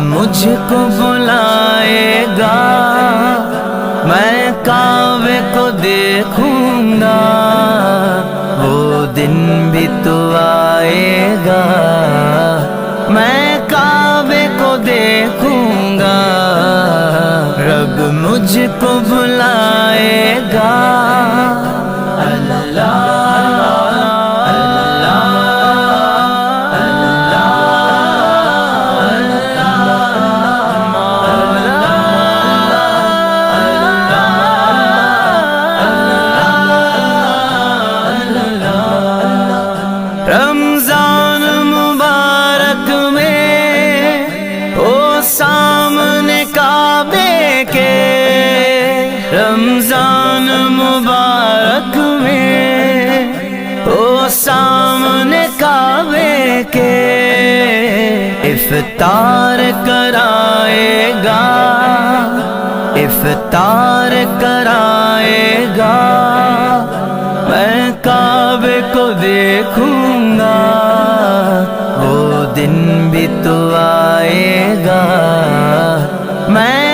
مجھ کو بلائے گا، میں کعبے کو دیکھوں گا، وہ دن بھی تو آئے گا، میں کعبے کو دیکھوں گا، رب مجھ کو بلائے گا۔ اللہ رمضان مبارک میں او سامنے کعبے کے، رمضان مبارک میں او سامنے کعبے کے، افطار کرائے گا، افطار کرائے گا، میں کعبے کو دیکھوں گا، وہ دن بھی تو آئے گا، میں